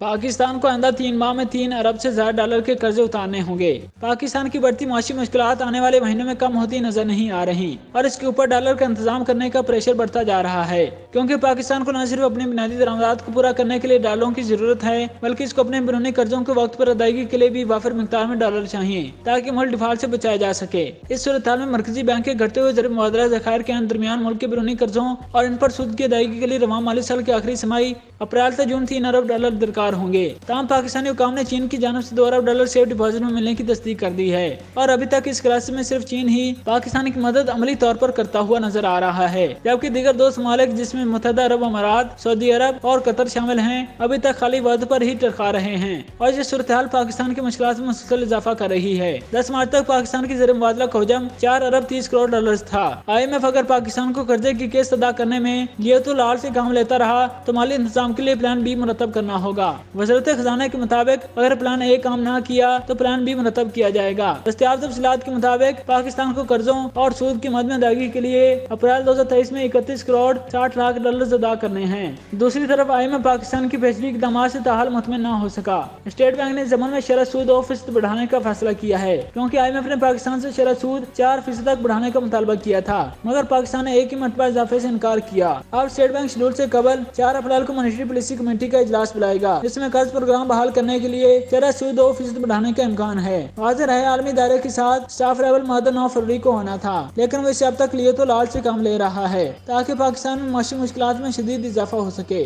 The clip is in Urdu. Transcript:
پاکستان کو آئندہ 3 ماہ میں 3 ارب سے زائد ڈالر کے قرضے اتارنے ہوں گے۔ پاکستان کی بڑھتی معاشی مشکلات آنے والے مہینوں میں کم ہوتی نظر نہیں آ رہی اور اس کے اوپر ڈالر کا انتظام کرنے کا پریشر بڑھتا جا رہا ہے، کیونکہ پاکستان کو نہ صرف اپنی بنیادی درآمدات کو پورا کرنے کے لیے ڈالروں کی ضرورت ہے، بلکہ اس کو اپنے بیرونی قرضوں کے وقت پر ادائیگی کے لیے بھی وافر مقدار میں ڈالر چاہیے تاکہ ملک ڈیفالٹ سے بچایا جا سکے۔ اس صورتحال میں مرکزی بینک کے گھٹتے ہوئے زر مبادلہ ذخائر کے درمیان ملک کے بیرونی قرضوں اور ان پر سود کی ادائیگی کے لیے رواں مالی سال کے آخری سمائی اپریل سے جون 3 ارب ڈالر درکار ہوں گے۔ تاہم پاکستانی حکام نے چین کی جانب سے 2 ارب ڈالر سیف ڈپازٹ میں ملنے کی تصدیق کر دی ہے اور ابھی تک اس کرائسس میں صرف چین ہی پاکستان کی مدد عملی طور پر کرتا ہوا نظر آ رہا ہے، جبکہ دیگر 2 ممالک جس میں متحدہ عرب امارات، سعودی عرب اور قطر شامل ہیں ابھی تک خالی وعدوں پر ہی ٹرکا رہے ہیں اور یہ صورتحال پاکستان کی مشکلات میں مسلسل اضافہ کر رہی ہے۔ 10 مارچ تک پاکستان کی زر مبادلہ کا حجم 4 ارب 30 کروڑ ڈالرز تھا۔ IMF اگر پاکستان کو قرضے کی قسط ادا کرنے میں لیت لال سے کام لیتا رہا تو مالی انتظام کے لیے پلان بی مرتب کرنا ہوگا۔ وزارت خزانہ کے مطابق اگر پلان اے کام نہ کیا تو پلان بی مرتب کیا جائے گا۔ دستیاب تفصیلات کے مطابق پاکستان کو قرضوں اور سود کی مد میں ادائیگی کے لیے اپریل 2023 میں 31 کروڑ 60 لاکھ ڈالرز ادا کرنے ہیں۔ دوسری طرف IMF پاکستان کی پیشگی اقدامات سے تاحال مطمئن نہ ہو سکا۔ اسٹیٹ بینک نے اس ضمن میں شرح سود 2% بڑھانے کا فیصلہ کیا ہے، کیونکہ IMF نے پاکستان سے شرح سود 4% تک بڑھانے کا مطالبہ کیا تھا، مگر پاکستان نے ایک ہی مرتبہ اضافے سے انکار کیا۔ اب اسٹیٹ بینک شیڈول سے قبل 4 اپریل کو مانیٹری پالیسی کمیٹی کا اجلاس بلائے گا، جس میں قرض پروگرام بحال کرنے کے لیے شرح سود 2% بڑھانے کا امکان ہے۔ واضح ہے عالمی دائرے کے ساتھ اسٹاف لیول معاہدہ 9 فروری کو ہونا تھا، لیکن وہ اسے اب تک لیت لال سے کام لے رہا ہے تاکہ پاکستان میں معاشی مشکلات میں شدید اضافہ ہو سکے۔